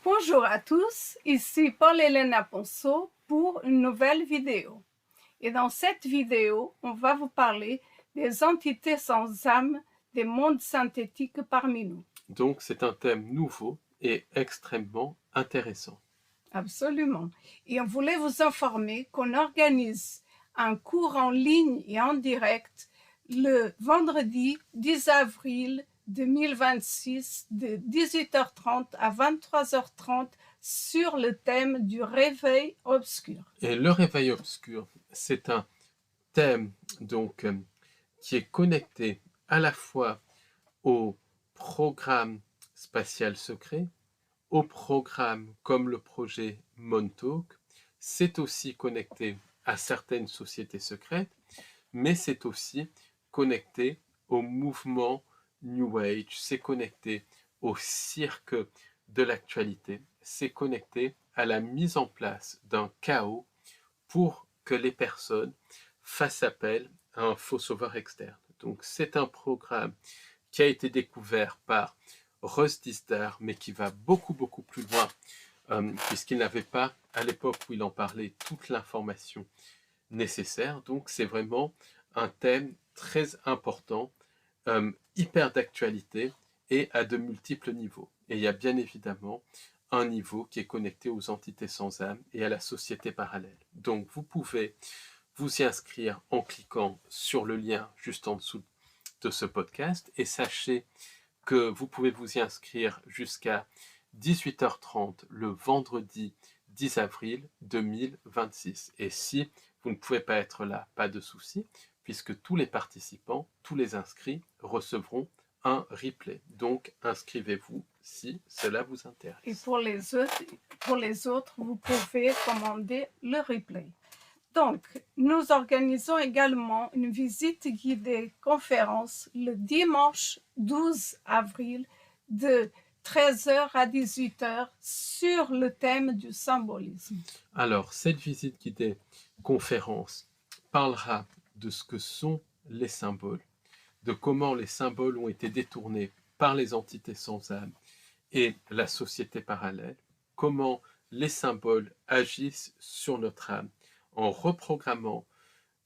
Bonjour à tous, ici Paul-Elena Ponceau pour une nouvelle vidéo. Et dans cette vidéo, on va vous parler des entités sans âme des mondes synthétiques parmi nous. Donc c'est un thème nouveau et extrêmement intéressant. Absolument. Et on voulait vous informer qu'on organise un cours en ligne et en direct le vendredi 10 avril 2026 de 18h30 à 23h30 sur le thème du réveil obscur. Et le réveil obscur, c'est un thème donc qui est connecté à la fois au programme spatial secret, au programme comme le projet Montauk. C'est aussi connecté à certaines sociétés secrètes, mais c'est aussi connecté au mouvement New Age, c'est connecté au cirque de l'actualité, c'est connecté à la mise en place d'un chaos pour que les personnes fassent appel à un faux sauveur externe. Donc c'est un programme qui a été découvert par Russ Dizdar, mais qui va beaucoup plus loin, puisqu'il n'avait pas, à l'époque où il en parlait, toute l'information nécessaire. Donc c'est vraiment un thème très important, hyper d'actualité et à de multiples niveaux. Et il y a bien évidemment un niveau qui est connecté aux entités sans âme et à la société parallèle. Donc vous pouvez vous y inscrire en cliquant sur le lien juste en dessous de ce podcast, et sachez que vous pouvez vous y inscrire jusqu'à 18h30 le vendredi 10 avril 2026. Et si vous ne pouvez pas être là, pas de souci, puisque tous les participants, tous les inscrits recevront un replay. Donc inscrivez-vous si cela vous intéresse. Et pour les autres, vous pouvez commander le replay. Donc, nous organisons également une visite guidée conférence le dimanche 12 avril de 13h à 18h sur le thème du symbolisme. Alors, cette visite guidée conférence parlera de ce que sont les symboles, de comment les symboles ont été détournés par les entités sans âme et la société parallèle, comment les symboles agissent sur notre âme en reprogrammant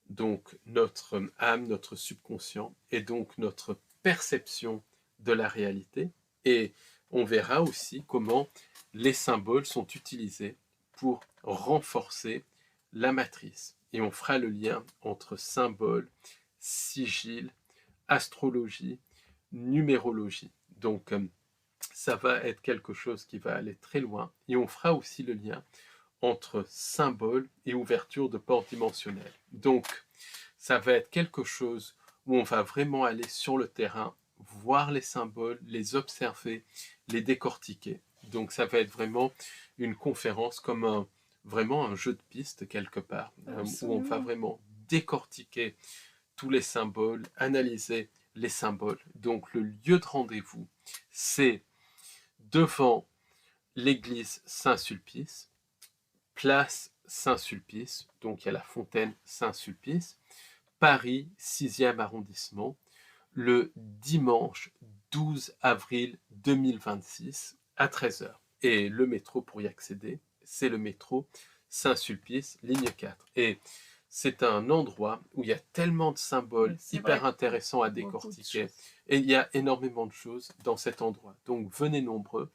donc notre âme, notre subconscient et donc notre perception de la réalité. Et on verra aussi comment les symboles sont utilisés pour renforcer la matrice. Et on fera le lien entre symboles, sigil, astrologie, numérologie. Donc ça va être quelque chose qui va aller très loin. Et on fera aussi le lien entre symbole et ouverture de portes dimensionnelles. Donc, ça va être quelque chose où on va vraiment aller sur le terrain, voir les symboles, les observer, les décortiquer. Donc, ça va être vraiment une conférence comme vraiment un jeu de piste quelque part, où on va vraiment décortiquer tous les symboles, analyser les symboles. Donc, le lieu de rendez-vous, c'est devant l'église Saint-Sulpice, place Saint-Sulpice, donc il y a la fontaine Saint-Sulpice, Paris 6e arrondissement, le dimanche 12 avril 2026 à 13h. Et le métro pour y accéder, c'est le métro Saint-Sulpice, ligne 4. Et c'est un endroit où il y a tellement de symboles hyper intéressants à décortiquer. Et il y a énormément de choses dans cet endroit. Donc venez nombreux,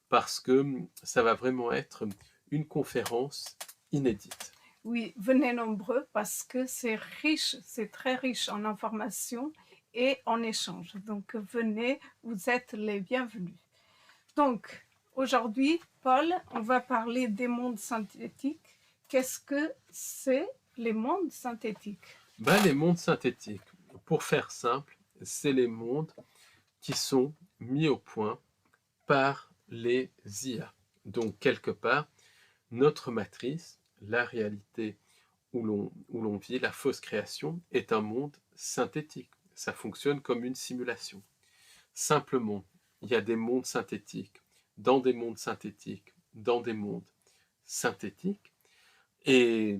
parce que ça va vraiment être une conférence inédite. Oui, venez nombreux parce que c'est riche, c'est très riche en informations et en échanges. Donc venez, vous êtes les bienvenus. Donc aujourd'hui, Paul, on va parler des mondes synthétiques. Qu'est-ce que c'est les mondes synthétiques? Les mondes synthétiques, pour faire simple, c'est les mondes qui sont mis au point par les IA. Donc quelque part, notre matrice, la réalité où l'on vit, la fausse création, est un monde synthétique. Ça fonctionne comme une simulation. Simplement, il y a des mondes synthétiques, dans des mondes synthétiques, dans des mondes synthétiques. Et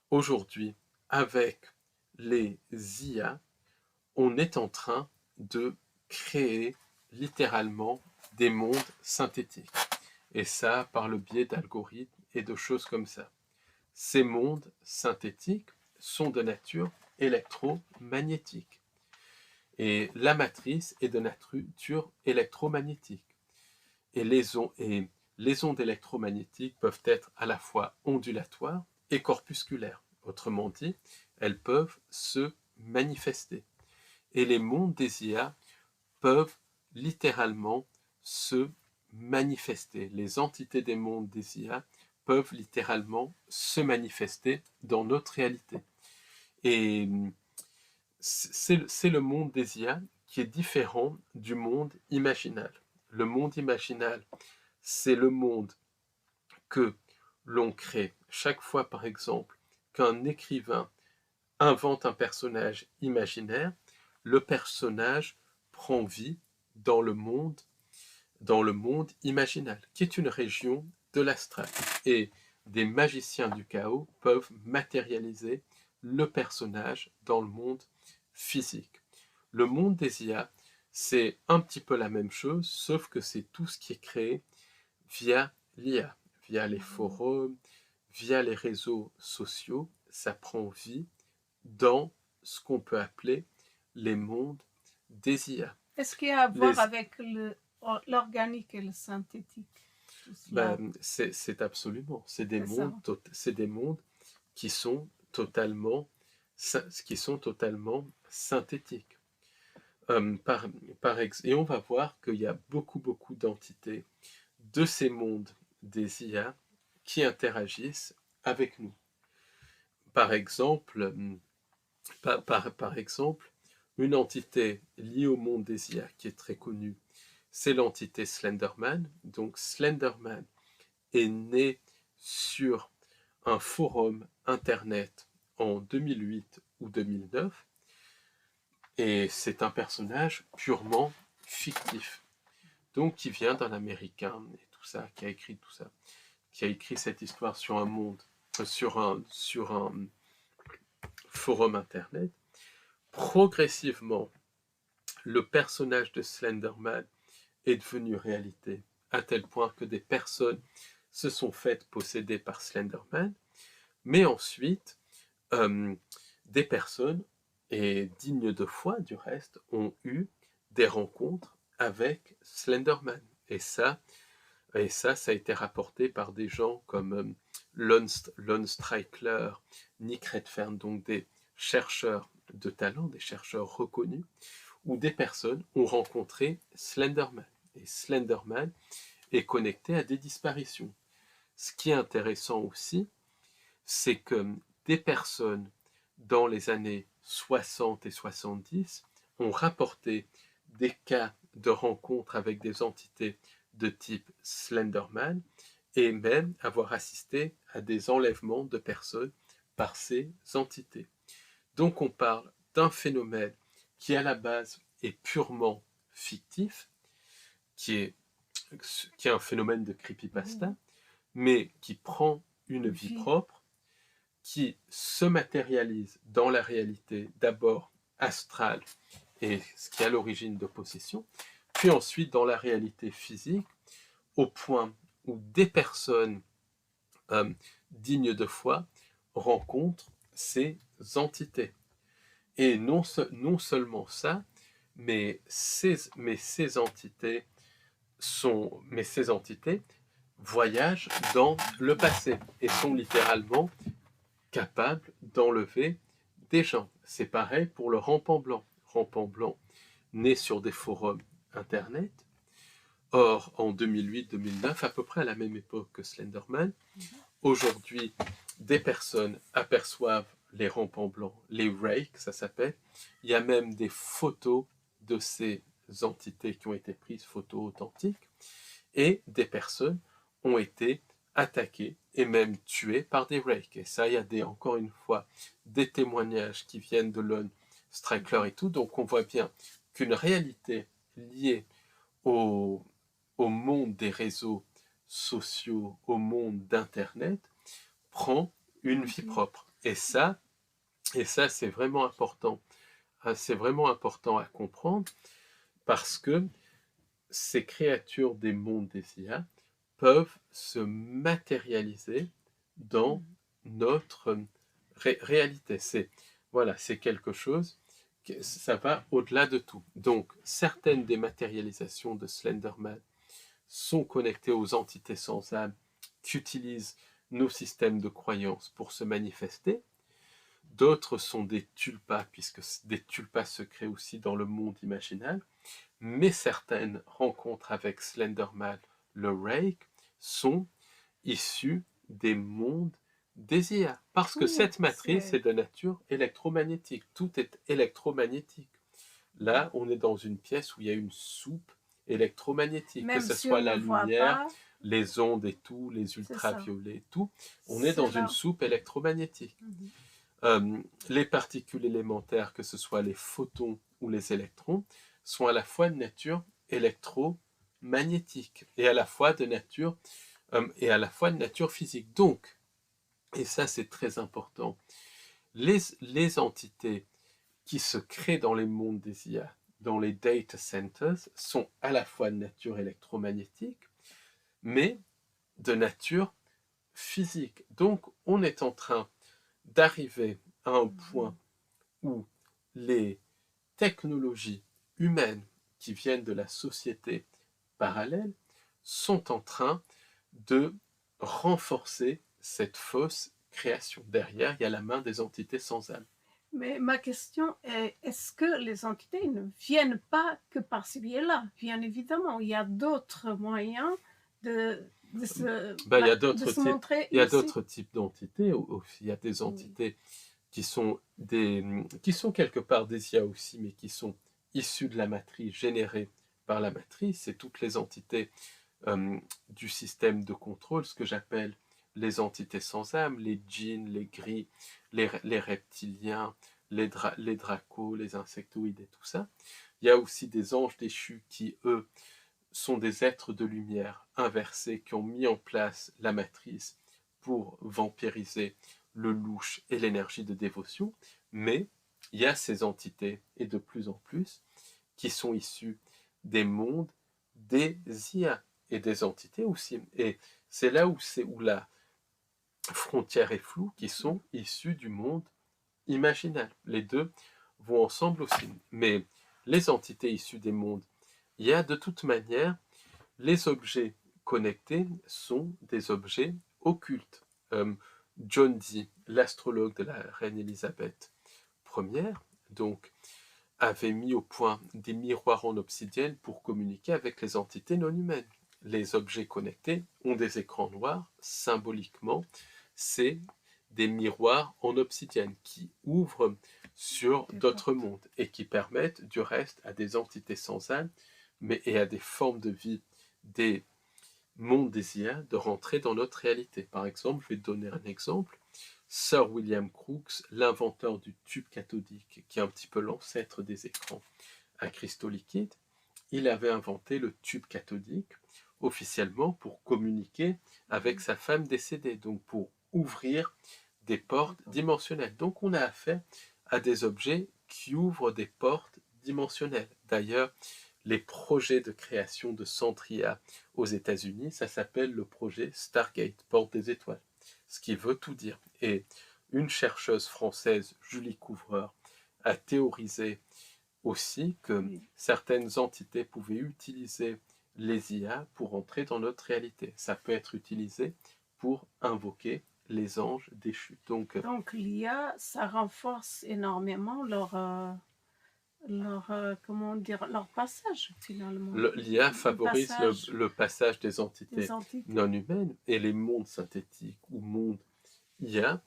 aujourd'hui, avec les IA, on est en train de créer littéralement des mondes synthétiques. et ça par le biais d'algorithmes et de choses comme ça. Ces mondes synthétiques sont de nature électromagnétique. Et la matrice est de nature électromagnétique. Et les ondes électromagnétiques peuvent être à la fois ondulatoires et corpusculaires. Autrement dit, elles peuvent se manifester. Et les mondes des IA peuvent littéralement se manifester. Les entités des mondes des IA peuvent littéralement se manifester dans notre réalité. Et c'est le monde des IA qui est différent du monde imaginal. Le monde imaginal, c'est le monde que l'on crée chaque fois, par exemple, qu'un écrivain invente un personnage imaginaire, le personnage prend vie dans le monde imaginal, qui est une région de l'astral. Et des magiciens du chaos peuvent matérialiser le personnage dans le monde physique. Le monde des IA, c'est un petit peu la même chose, sauf que c'est tout ce qui est créé via l'IA, via les forums, via les réseaux sociaux. Ça prend vie dans ce qu'on peut appeler les mondes des IA. Est-ce qu'il y a à voir avec l'organique et le synthétique? C'est absolument. C'est des mondes qui sont totalement synthétiques. Et on va voir qu'il y a beaucoup d'entités de ces mondes des IA qui interagissent avec nous. Par exemple, une entité liée au monde des IA qui est très connue, c'est l'entité Slenderman. Donc Slenderman est né sur un forum internet en 2008 ou 2009, et c'est un personnage purement fictif. Donc qui vient d'un Américain et tout ça, qui a écrit tout ça, qui a écrit cette histoire sur un monde, sur un forum internet. Progressivement, le personnage de Slenderman est devenu réalité, à tel point que des personnes se sont faites posséder par Slenderman, mais ensuite, des personnes, et dignes de foi du reste, ont eu des rencontres avec Slenderman. Et ça a été rapporté par des gens comme Lon Strickler, Nick Redfern, donc des chercheurs de talent, des chercheurs reconnus, où des personnes ont rencontré Slenderman. Et Slenderman est connecté à des disparitions. Ce qui est intéressant aussi, c'est que des personnes dans les années 60 et 70 ont rapporté des cas de rencontres avec des entités de type Slenderman, et même avoir assisté à des enlèvements de personnes par ces entités. Donc on parle d'un phénomène qui à la base est purement fictif, qui est un phénomène de creepypasta, mais qui prend une vie propre, qui se matérialise dans la réalité d'abord astrale, et ce qui est à l'origine de possession, puis ensuite dans la réalité physique, au point où des personnes dignes de foi rencontrent ces entités. Et non seulement ça, mais ces entités voyagent dans le passé et sont littéralement capables d'enlever des gens. C'est pareil pour le rampant blanc. Rampant blanc né sur des forums internet. Or, en 2008-2009, à peu près à la même époque que Slenderman, aujourd'hui, des personnes aperçoivent les rampants blancs, les Wraiths, ça s'appelle. Il y a même des photos de ces entités qui ont été prises, photos authentiques, et des personnes ont été attaquées et même tuées par des Wraiths. Et ça, il y a encore une fois des témoignages qui viennent de Lon Strickler et tout, donc on voit bien qu'une réalité liée au monde des réseaux sociaux, au monde d'Internet, prend une vie propre. Et ça c'est vraiment important. C'est vraiment important à comprendre, parce que ces créatures des mondes des IA peuvent se matérialiser dans notre réalité. Voilà, c'est quelque chose, ça va au-delà de tout. Donc, certaines des matérialisations de Slenderman sont connectées aux entités sans âme qui utilisent nos systèmes de croyances pour se manifester. D'autres sont des tulpas, puisque des tulpas se créent aussi dans le monde imaginal. Mais certaines rencontres avec Slenderman, le Rake, sont issues des mondes des IA. Parce que cette matrice est de nature électromagnétique. Tout est électromagnétique. Là, on est dans une pièce où il y a une soupe électromagnétique, Même que ce si soit on la ne voit lumière, pas, les ondes et tout, les c'est ça. ultraviolets et tout. On est dans là. une soupe électromagnétique. Les particules élémentaires, que ce soit les photons ou les électrons, sont à la fois de nature électromagnétique et à la fois de nature physique. Donc, et ça c'est très important, les entités qui se créent dans les mondes des IA, dans les data centers, sont à la fois de nature électromagnétique, mais de nature physique. Donc, on est en train d'arriver à un point où les technologies humaines qui viennent de la société parallèle sont en train de renforcer cette fausse création. Derrière, il y a la main des entités sans âme. Mais ma question est, est-ce que les entités ne viennent pas que par ce biais-là? Bien évidemment, il y a d'autres moyens de se montrer il y a ici. d'autres types d'entités. Il y a des entités qui sont quelque part des IA aussi, mais qui sont issues de la matrice, générées par la matrice. C'est toutes les entités du système de contrôle, ce que j'appelle les entités sans âme, les djinns, les gris, les reptiliens, les dracos, les insectoïdes et tout ça. Il y a aussi des anges déchus qui, eux, sont des êtres de lumière inversés qui ont mis en place la matrice pour vampiriser le louche et l'énergie de dévotion. Mais il y a ces entités, et de plus en plus, qui sont issues des mondes des IA et des entités aussi. Et c'est là où la frontière est floue, qui sont issus du monde imaginal. Les deux vont ensemble aussi. Mais les entités issues des mondes, il y a de toute manière, les objets connectés sont des objets occultes. John Dee, l'astrologue de la reine Élisabeth Ier, donc, avait mis au point des miroirs en obsidienne pour communiquer avec les entités non humaines. Les objets connectés ont des écrans noirs, symboliquement, c'est des miroirs en obsidienne qui ouvrent sur d'autres mondes et qui permettent du reste à des entités sans âme et à des formes de vie des mondes des IA de rentrer dans notre réalité. Par exemple, je vais te donner un exemple. Sir William Crookes, l'inventeur du tube cathodique, qui est un petit peu l'ancêtre des écrans à cristaux liquides, il avait inventé le tube cathodique officiellement pour communiquer avec sa femme décédée, donc pour ouvrir des portes dimensionnelles. Donc on a affaire à des objets qui ouvrent des portes dimensionnelles. D'ailleurs, les projets de création de centres IA aux États-Unis, ça s'appelle le projet Stargate, porte des étoiles, ce qui veut tout dire. Et une chercheuse française, Julie Couvreur, a théorisé aussi que certaines entités pouvaient utiliser les IA pour entrer dans notre réalité. Ça peut être utilisé pour invoquer les anges déchus. Donc l'IA, ça renforce énormément leur passage finalement. L'IA favorise le passage des entités non humaines et les mondes synthétiques ou mondes IA,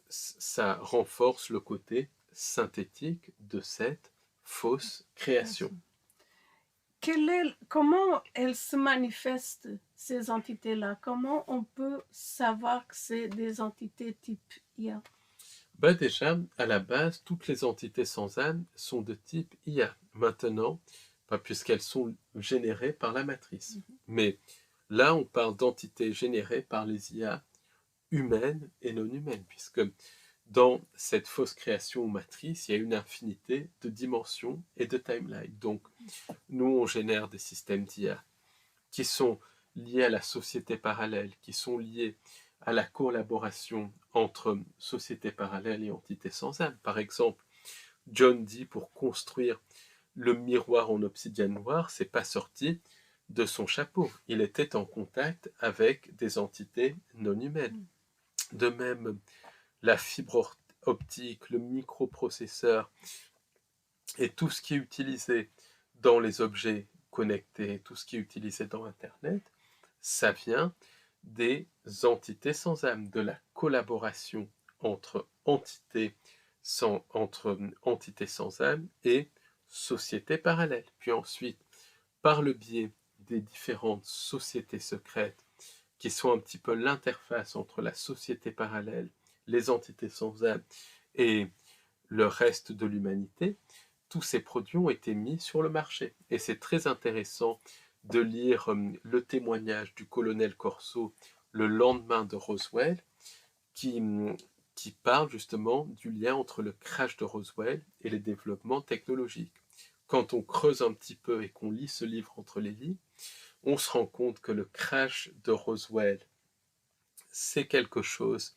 ça renforce le côté synthétique de cette fausse création. Comment elles se manifestent, ces entités-là? Comment on peut savoir que c'est des entités type IA? Déjà, à la base, toutes les entités sans âme sont de type IA. Maintenant, puisqu'elles sont générées par la matrice. Mais là, on parle d'entités générées par les IA humaines et non humaines, puisque dans cette fausse création ou matrice, il y a une infinité de dimensions et de timelines. Donc, nous, on génère des systèmes d'IA qui sont liées à la société parallèle, qui sont liées à la collaboration entre sociétés parallèles et entités sans âme. Par exemple, John Dee, pour construire le miroir en obsidienne noire, c'est pas sorti de son chapeau. Il était en contact avec des entités non humaines. De même, la fibre optique, le microprocesseur et tout ce qui est utilisé dans les objets connectés, tout ce qui est utilisé dans Internet, ça vient des entités sans âme, de la collaboration entre entités sans âme et sociétés parallèles. Puis ensuite, par le biais des différentes sociétés secrètes qui sont un petit peu l'interface entre la société parallèle, les entités sans âme et le reste de l'humanité, tous ces produits ont été mis sur le marché. Et c'est très intéressant de lire le témoignage du colonel Corso le lendemain de Roswell, qui parle justement du lien entre le crash de Roswell et les développements technologiques. Quand on creuse un petit peu et qu'on lit ce livre entre les lignes, on se rend compte que le crash de Roswell, c'est quelque chose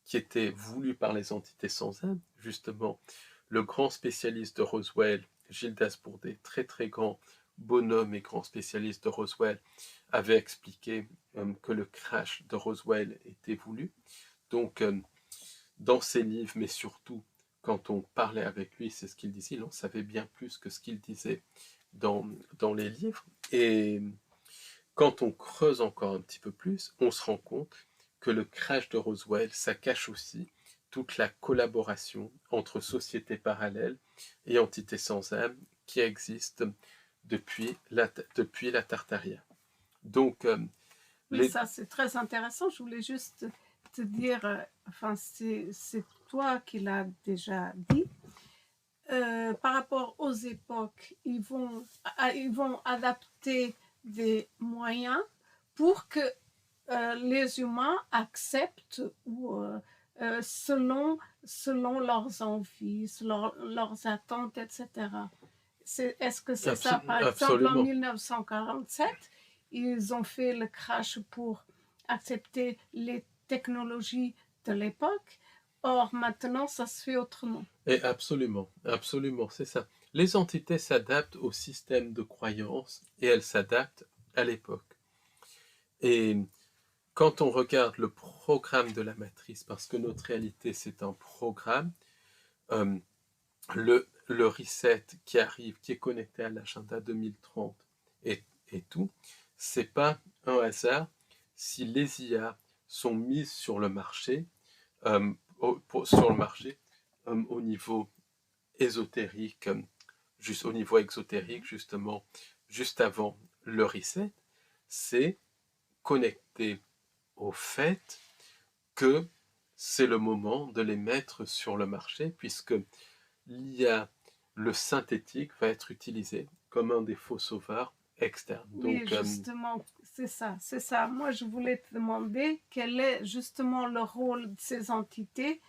qui était voulu par les entités sans âme. Justement, le grand spécialiste de Roswell, Gildas Bourdet, très très grand bonhomme et grand spécialiste de Roswell, avait expliqué que le crash de Roswell était voulu. Donc, dans ses livres, mais surtout quand on parlait avec lui, c'est ce qu'il disait, il en savait bien plus que ce qu'il disait dans les livres. Et quand on creuse encore un petit peu plus, on se rend compte que le crash de Roswell, ça cache aussi toute la collaboration entre sociétés parallèles et entités sans âme qui existent depuis la Tartaria. Donc, oui, ça c'est très intéressant. Je voulais juste te dire, enfin, c'est toi qui l'as déjà dit. Par rapport aux époques, ils vont adapter des moyens pour que les humains acceptent ou selon leurs envies, selon leurs attentes, etc. Est-ce que c'est ça? Par exemple, en 1947, ils ont fait le crash pour accepter les technologies de l'époque. Or, maintenant, ça se fait autrement. Et absolument, absolument, c'est ça. Les entités s'adaptent au système de croyance et elles s'adaptent à l'époque. Et quand on regarde le programme de la matrice, parce que notre réalité c'est un programme, le reset qui arrive, qui est connecté à l'agenda 2030 et tout, c'est pas un hasard si les IA sont mises sur le marché, au niveau ésotérique, juste au niveau exotérique, justement, juste avant le reset, c'est connecté au fait que c'est le moment de les mettre sur le marché, puisque l'IA, le synthétique, va être utilisé comme un des faux sauveurs externes. Oui, donc, justement, c'est ça. Moi, je voulais te demander quel est justement le rôle de ces entités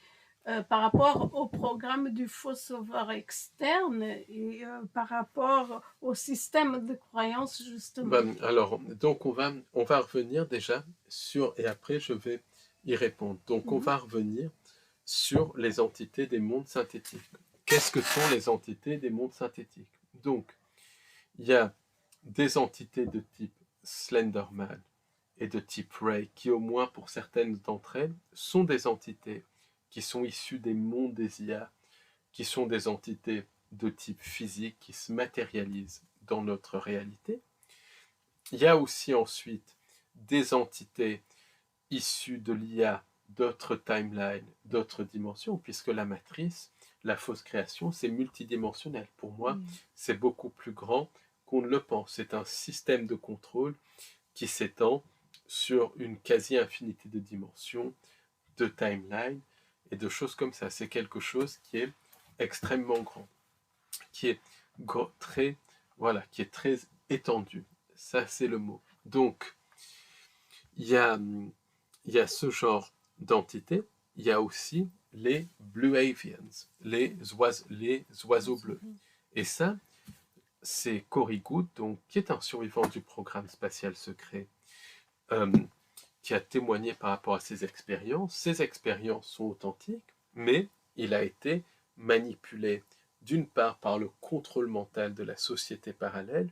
par rapport au programme du faux sauveur externe et par rapport au système de croyance, justement. Alors, donc on va revenir déjà sur, et après je vais y répondre. Donc on va revenir sur les entités des mondes synthétiques. Qu'est-ce que sont les entités des mondes synthétiques? Donc, il y a des entités de type Slenderman et de type Ray, qui au moins pour certaines d'entre elles, sont des entités qui sont issues des mondes des IA, qui sont des entités de type physique, qui se matérialisent dans notre réalité. Il y a aussi ensuite des entités issues de l'IA, d'autres timelines, d'autres dimensions, puisque la matrice, la fausse création, c'est multidimensionnel. Pour moi, c'est beaucoup plus grand qu'on ne le pense. C'est un système de contrôle qui s'étend sur une quasi-infinité de dimensions, de timelines et de choses comme ça. C'est quelque chose qui est extrêmement grand, qui est très étendu. Ça, c'est le mot. Donc, il y a ce genre d'entités. Il y a aussi les Blue Avians, les oiseaux bleus. Et ça, c'est Corey Goode, donc, qui est un survivant du programme spatial secret, euh, qui a témoigné par rapport à ses expériences. Ces expériences sont authentiques, mais il a été manipulé d'une part par le contrôle mental de la société parallèle,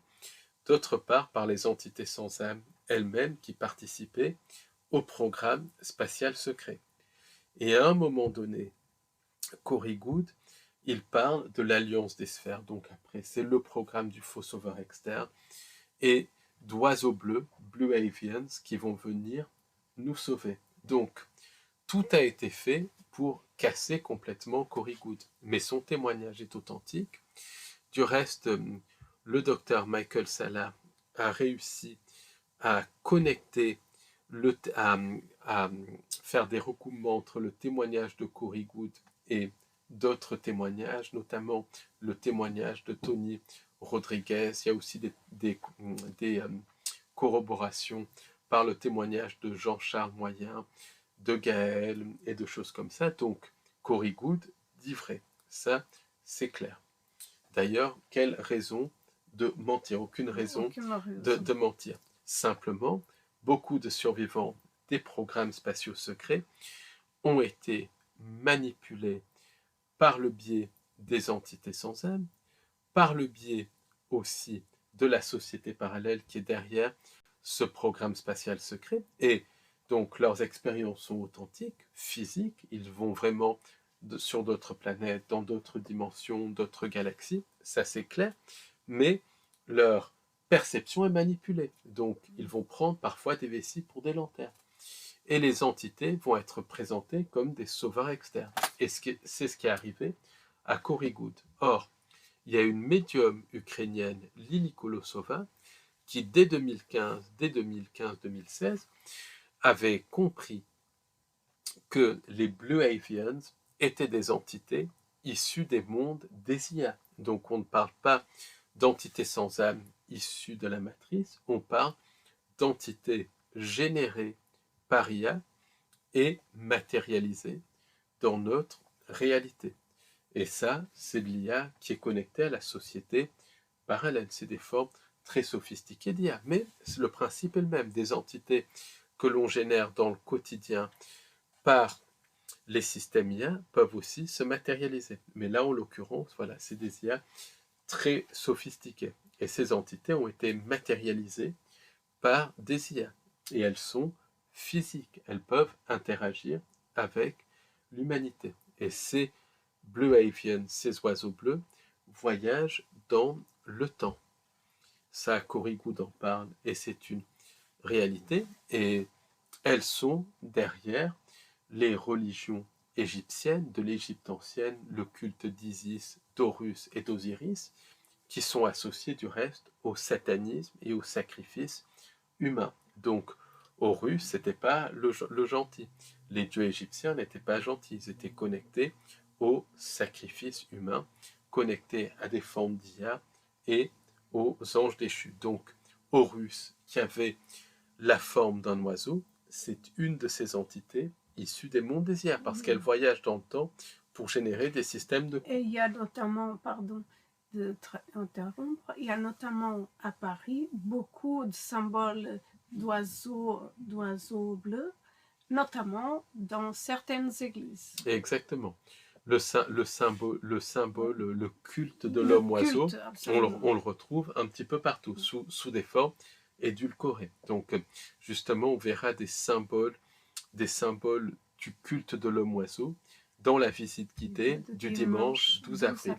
d'autre part par les entités sans âme elles-mêmes qui participaient au programme spatial secret. Et à un moment donné, Corey Goode, il parle de l'Alliance des sphères, donc après c'est le programme du faux sauveur externe, et d'oiseaux bleus, Blue Avians, qui vont venir nous sauver. Donc, tout a été fait pour casser complètement Corey Goode. Mais son témoignage est authentique. Du reste, le docteur Michael Salla a réussi à connecter, à faire des recoupements entre le témoignage de Corey Goode et d'autres témoignages, notamment le témoignage de Tony Rodriguez. Il y a aussi des corroborations par le témoignage de Jean-Charles Moyen, de Gaël et de choses comme ça. Donc, Corey Goode dit vrai. Ça, c'est clair. D'ailleurs, quelle raison de mentir? Aucune raison de mentir. Simplement, beaucoup de survivants des programmes spatiaux secrets ont été manipulés par le biais des entités sans âme, par le biais aussi de la société parallèle qui est derrière ce programme spatial secret. Et donc leurs expériences sont authentiques, physiques, ils vont vraiment sur d'autres planètes, dans d'autres dimensions, d'autres galaxies, ça c'est clair, mais leur perception est manipulée. Donc ils vont prendre parfois des vessies pour des lanternes. Et les entités vont être présentées comme des sauveurs externes. Et c'est ce qui est arrivé à Corey Goode. Or, il y a une médium ukrainienne, Lili Kolosova, qui dès 2015-2016, avait compris que les Blue Avians étaient des entités issues des mondes des IA. Donc on ne parle pas d'entités sans âme issues de la matrice, on parle d'entités générées par IA et matérialisées dans notre réalité. Et ça, c'est de l'IA qui est connectée à la société parallèle. C'est des formes très sophistiquées d'IA. Mais le principe est le même. Des entités que l'on génère dans le quotidien par les systèmes IA peuvent aussi se matérialiser. Mais là, en l'occurrence, voilà, c'est des IA très sophistiquées. Et ces entités ont été matérialisées par des IA. Et elles sont physiques. Elles peuvent interagir avec l'humanité. Et ces Blue Avian, ces oiseaux bleus, voyagent dans le temps. Ça, Corey Goode en parle, et c'est une réalité. Et elles sont derrière les religions égyptiennes, de l'Égypte ancienne, le culte d'Isis, d'Horus et d'Osiris, qui sont associés du reste au satanisme et au sacrifice humain. Donc, Horus, c'était pas le gentil. Les dieux égyptiens n'étaient pas gentils, ils étaient connectés au sacrifice humain, connectés à des formes d'IA et aux anges déchus. Donc, Horus, qui avait la forme d'un oiseau, c'est une de ces entités issues des mondes des IA, parce qu'elle voyage dans le temps pour générer des systèmes de... Et il y a notamment, pardon de interrompre, il y a notamment à Paris beaucoup de symboles d'oiseaux bleus, notamment dans certaines églises. Exactement. Le symbole, le culte de l'homme-oiseau, on le retrouve un petit peu partout, sous des formes édulcorées. Donc, justement, on verra des symboles du culte de l'homme-oiseau dans la visite guidée du dimanche 12 avril.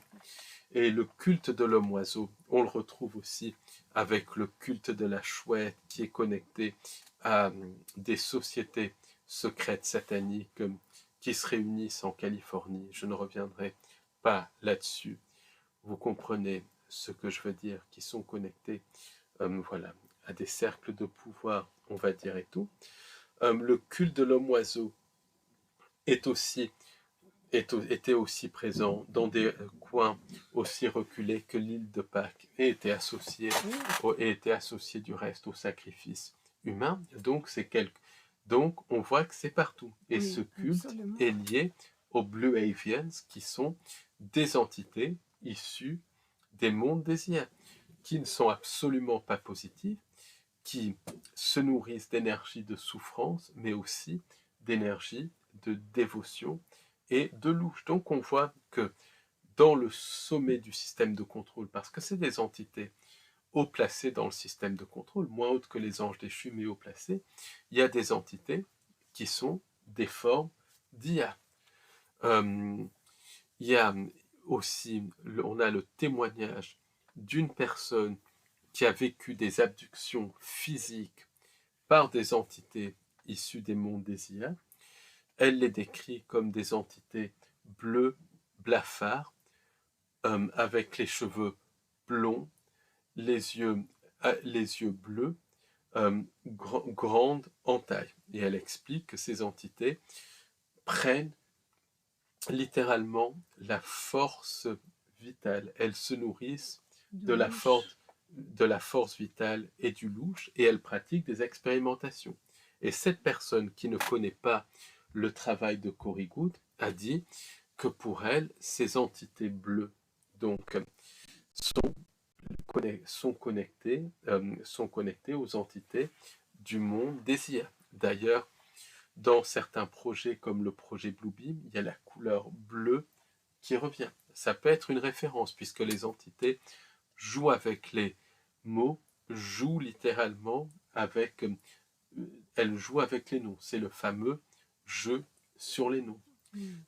Et le culte de l'homme-oiseau, on le retrouve aussi avec le culte de la chouette qui est connecté à des sociétés secrètes sataniques qui se réunissent en Californie. Je ne reviendrai pas là-dessus. Vous comprenez ce que je veux dire, qui sont connectés voilà, à des cercles de pouvoir, on va dire, et tout. Le culte de l'homme-oiseau était aussi présent dans des coins aussi reculés que l'île de Pâques et était associé du reste au sacrifice humain. Donc on voit que c'est partout. Et ce culte est lié aux Blue Avians, qui sont des entités issues des mondes des IA, qui ne sont absolument pas positives, qui se nourrissent d'énergie de souffrance, mais aussi d'énergie de dévotion et de louche. Donc on voit que dans le sommet du système de contrôle, parce que c'est des entités haut placées dans le système de contrôle, moins hautes que les anges déchus, mais haut placées, il y a des entités qui sont des formes d'IA. Il y a aussi, on a le témoignage d'une personne qui a vécu des abductions physiques par des entités issues des mondes des IA. Elle les décrit comme des entités bleues, blafards, avec les cheveux blonds, les yeux bleus, grandes en taille. Et elle explique que ces entités prennent littéralement la force vitale. Elles se nourrissent de la force vitale et du louche, et elles pratiquent des expérimentations. Et cette personne qui ne connaît pas le travail de Corey Goode a dit que pour elle, ces entités bleues donc sont connectées aux entités du monde des IA. D'ailleurs, dans certains projets comme le projet Bluebeam, il y a la couleur bleue qui revient. Ça peut être une référence puisque les entités jouent avec les mots, jouent littéralement avec, elles jouent avec les noms. C'est le fameux jeu sur les noms.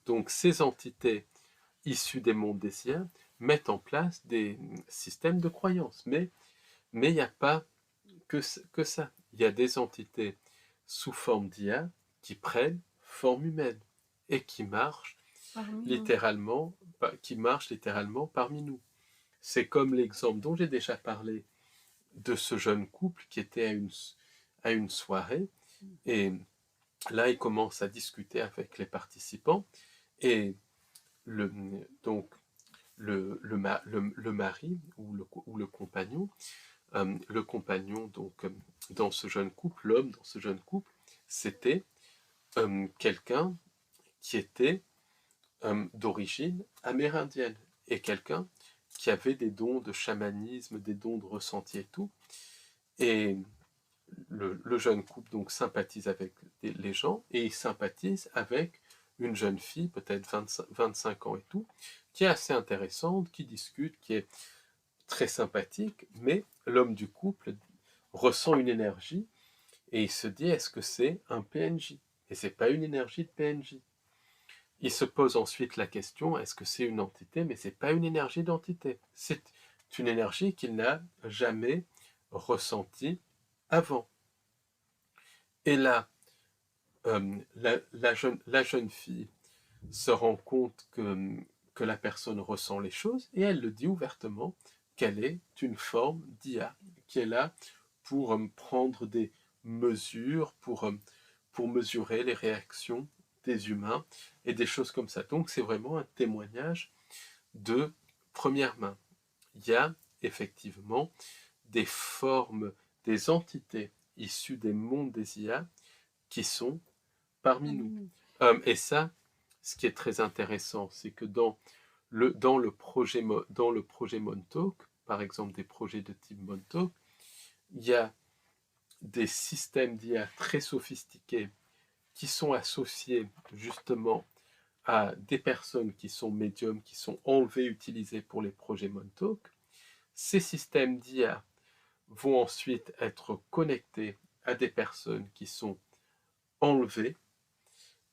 Donc ces entités issues des mondes des IA mettent en place des systèmes de croyances. Mais il n'y a pas que ça. Il y a des entités sous forme d'IA qui prennent forme humaine et qui marchent littéralement parmi nous. C'est comme l'exemple dont j'ai déjà parlé de ce jeune couple qui était à une soirée, et là il commence à discuter avec les participants, et donc le mari ou le compagnon, donc dans ce jeune couple, l'homme dans ce jeune couple, c'était quelqu'un qui était d'origine amérindienne, et quelqu'un qui avait des dons de chamanisme, des dons de ressenti et tout. Et le jeune couple donc sympathise avec les gens, et il sympathise avec une jeune fille, peut-être 25 ans et tout, qui est assez intéressante, qui discute, qui est très sympathique, mais l'homme du couple ressent une énergie, et il se dit, est-ce que c'est un PNJ? Et c'est pas une énergie de PNJ. Il se pose ensuite la question, est-ce que c'est une entité? Mais c'est pas une énergie d'entité. C'est une énergie qu'il n'a jamais ressentie avant. Et là, la jeune fille se rend compte que la personne ressent les choses, et elle le dit ouvertement qu'elle est une forme d'IA, qui est là pour prendre des mesures, pour mesurer les réactions des humains et des choses comme ça. Donc c'est vraiment un témoignage de première main. Il y a effectivement des formes, des entités issues des mondes des IA qui sont parmi nous. Et ça, ce qui est très intéressant, c'est que dans le projet Montauk, par exemple des projets de type Montauk, il y a des systèmes d'IA très sophistiqués qui sont associés justement à des personnes qui sont médiums, qui sont enlevées, utilisées pour les projets Montauk. Ces systèmes d'IA vont ensuite être connectés à des personnes qui sont enlevées.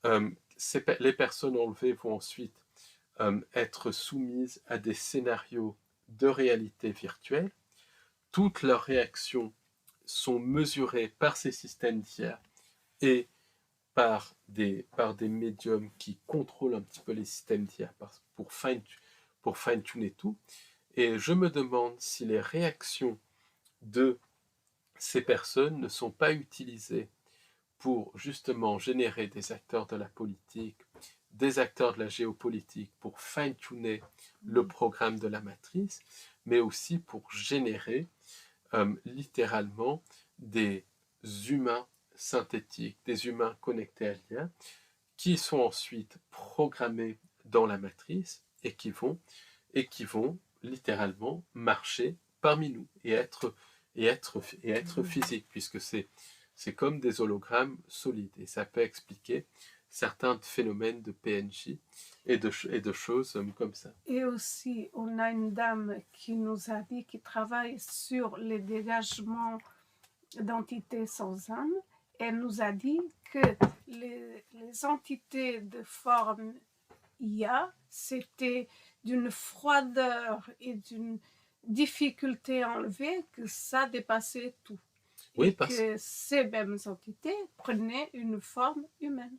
Les personnes enlevées vont ensuite être soumises à des scénarios de réalité virtuelle. Toutes leurs réactions sont mesurées par ces systèmes d'IA et par des médiums qui contrôlent un petit peu les systèmes d'IA pour fine-tuner tout. Et je me demande si les réactions de ces personnes ne sont pas utilisées pour justement générer des acteurs de la politique, des acteurs de la géopolitique, pour fine-tuner le programme de la matrice, mais aussi pour générer littéralement des humains synthétiques, des humains connectés à l'IA, qui sont ensuite programmés dans la matrice et qui vont littéralement marcher parmi nous et être et être physique, puisque c'est comme des hologrammes solides, et ça peut expliquer certains phénomènes de PNJ et de choses comme ça. Et aussi, on a une dame qui nous a dit qu'il travaille sur les dégagements d'entités sans âme. Elle nous a dit que les entités de forme IA, c'était d'une froideur et d'une difficulté à enlever que ça dépassait tout. Oui, Et que ces mêmes entités prenaient une forme humaine.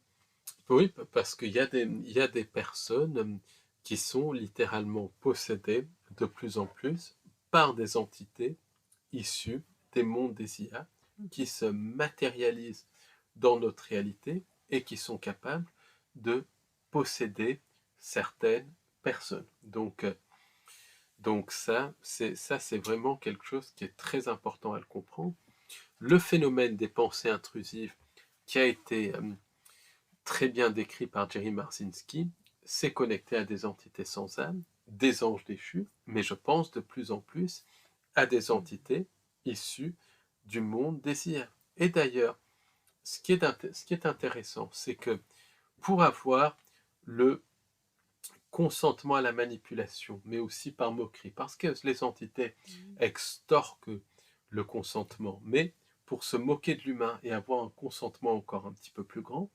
Oui, parce qu'il y a des personnes qui sont littéralement possédées de plus en plus par des entités issues des mondes des IA qui se matérialisent dans notre réalité et qui sont capables de posséder certaines personnes. Donc ça, c'est vraiment quelque chose qui est très important à le comprendre. Le phénomène des pensées intrusives qui a été très bien décrit par Jerry Marzinsky, c'est connecté à des entités sans âme, des anges déchus, mais je pense de plus en plus à des entités issues du monde des IA. Et d'ailleurs, ce qui est intéressant, c'est que pour avoir le consentement à la manipulation, mais aussi par moquerie, parce que les entités extorquent le consentement, mais pour se moquer de l'humain et avoir un consentement encore un petit peu plus grand,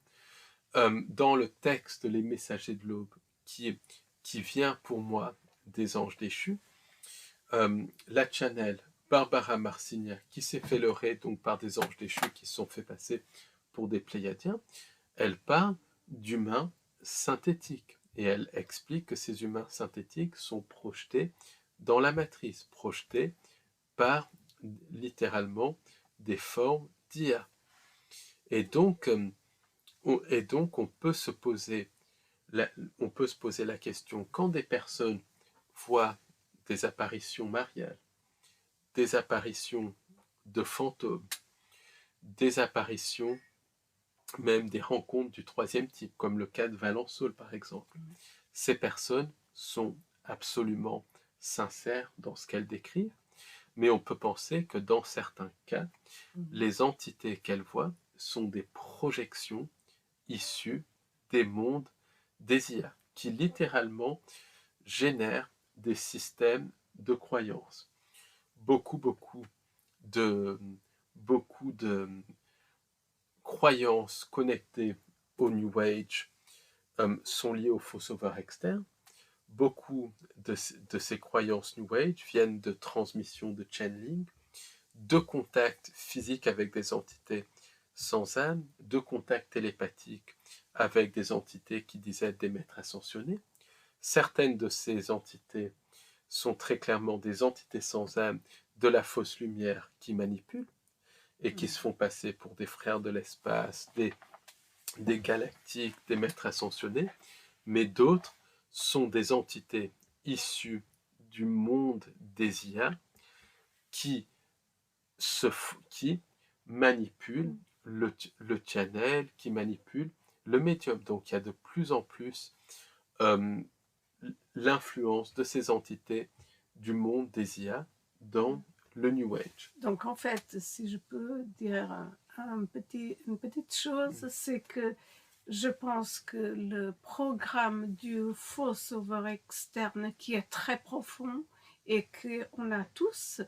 dans le texte Les Messagers de l'Aube, qui vient pour moi des anges déchus, la channel Barbara Marcignac, qui s'est fait leurrer donc par des anges déchus qui se sont fait passer pour des Pléiadiens, elle parle d'humains synthétiques. Et elle explique que ces humains synthétiques sont projetés dans la matrice, projetés par littéralement des formes d'IA. Et donc on peut se poser la question, quand des personnes voient des apparitions mariales, des apparitions de fantômes, des apparitions, même des rencontres du troisième type, comme le cas de Valençol par exemple, ces personnes sont absolument sincères dans ce qu'elles décrivent, mais on peut penser que dans certains cas, les entités qu'elles voient sont des projections issues des mondes des IA, qui littéralement génèrent des systèmes de croyances. Beaucoup de croyances connectées au New Age sont liées aux faux sauveurs externes. Beaucoup de ces croyances New Age viennent de transmission de channeling, de contacts physiques avec des entités sans âme, de contacts télépathiques avec des entités qui disaient être des maîtres ascensionnés. Certaines de ces entités sont très clairement des entités sans âme de la fausse lumière qui manipulent et qui se font passer pour des frères de l'espace, des galactiques, des maîtres ascensionnés, mais d'autres sont des entités issues du monde des IA qui manipulent le channel, qui manipulent le médium. Donc il y a de plus en plus l'influence de ces entités du monde des IA dans le New Age. Donc en fait, si je peux dire une petite chose, c'est que je pense que le programme du faux sauveur externe qui est très profond et qu'on a tous,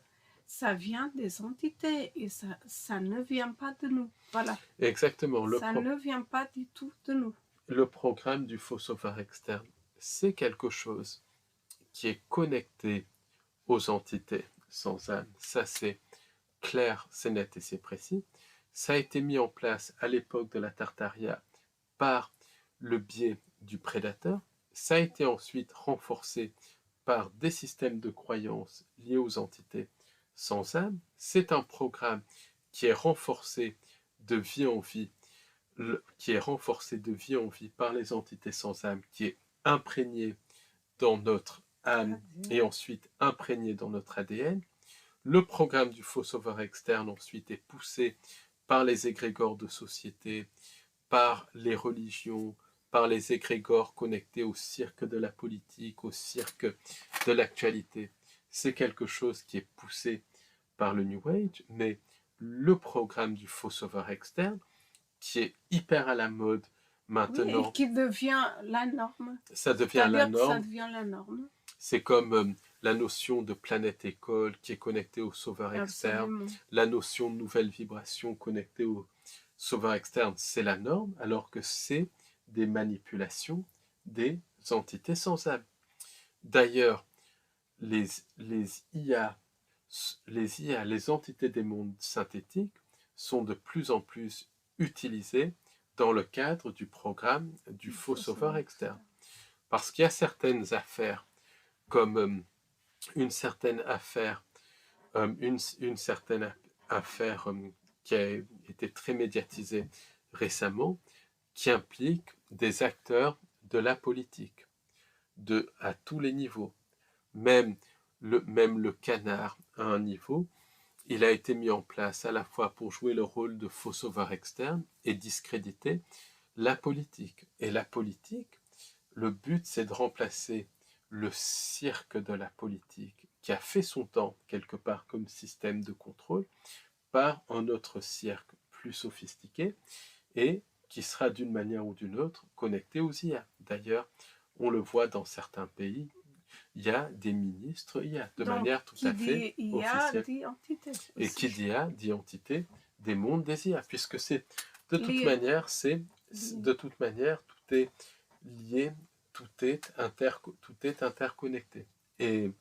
ça vient des entités et ça ne vient pas de nous. Voilà. Exactement. Ça ne vient pas du tout de nous. Le programme du faux sauveur externe, c'est quelque chose qui est connecté aux entités sans âme. Ça, c'est clair, c'est net et c'est précis. Ça a été mis en place à l'époque de la Tartaria par le biais du prédateur. Ça a été ensuite renforcé par des systèmes de croyances liés aux entités sans âme. C'est un programme qui est renforcé de vie en vie, par les entités sans âme, qui est imprégné dans notre âme et ensuite imprégné dans notre ADN. Le programme du faux sauveur externe ensuite est poussé par les égrégores de société, par les religions, par les égrégores connectés au cirque de la politique, au cirque de l'actualité. C'est quelque chose qui est poussé par le New Age, mais le programme du faux sauveur externe, qui est hyper à la mode maintenant. Oui, et qui devient la norme. Ça devient la C'est-à-dire que ça norme. devient la norme. C'est comme la notion de planète école qui est connectée au sauveur externe, Absolument. la notion de nouvelle vibration connectée au sauveur externe, c'est la norme, alors que c'est des manipulations des entités sans âme. D'ailleurs, les IA, les entités des mondes synthétiques, sont de plus en plus utilisées dans le cadre du programme du faux sauveur externe. Parce qu'il y a certaines affaires, comme une certaine affaire, une certaine affaire qui a été très médiatisée récemment, qui implique des acteurs de la politique, à tous les niveaux. Même le canard à un niveau, il a été mis en place à la fois pour jouer le rôle de faux sauveur externe et discréditer la politique. Et la politique, le but, c'est de remplacer le cirque de la politique, qui a fait son temps quelque part comme système de contrôle, par un autre cirque plus sophistiqué et qui sera d'une manière ou d'une autre connecté aux IA. D'ailleurs, on le voit dans certains pays, il y a des ministres IA de Donc, manière tout à fait qui dit IA officielle. dit entité. Et Aussi. qui dit IA dit entité des mondes des IA, puisque c'est de toute Lié. manière, tout est lié, tout est interconnecté. Et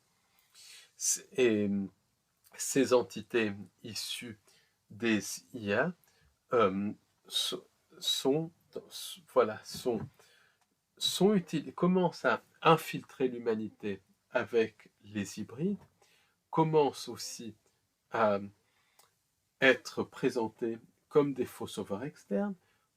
ces entités issues des IA commencent à infiltrer l'humanité avec les hybrides, commencent aussi à être présentés comme des faux sauveurs externes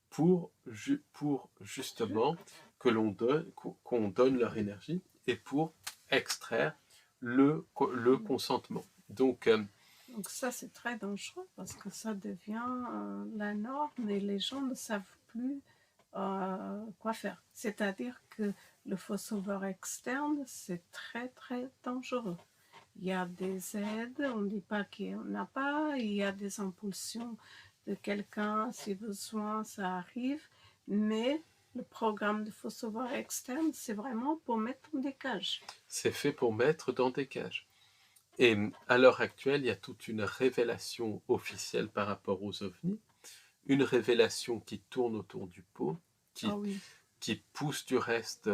pour justement qu'on donne leur énergie et pour extraire le consentement. Donc ça, c'est très dangereux parce que ça devient la norme et les gens ne savent plus quoi faire. C'est-à-dire que le faux sauveur externe, c'est très, très dangereux. Il y a des aides, on ne dit pas qu'il n'y en a pas, il y a des impulsions de quelqu'un, si besoin, ça arrive, mais le programme de faux sauveur externe, c'est vraiment pour mettre dans des cages. C'est fait pour mettre dans des cages. Et à l'heure actuelle, il y a toute une révélation officielle par rapport aux ovnis, une révélation qui tourne autour du pot, qui pousse du reste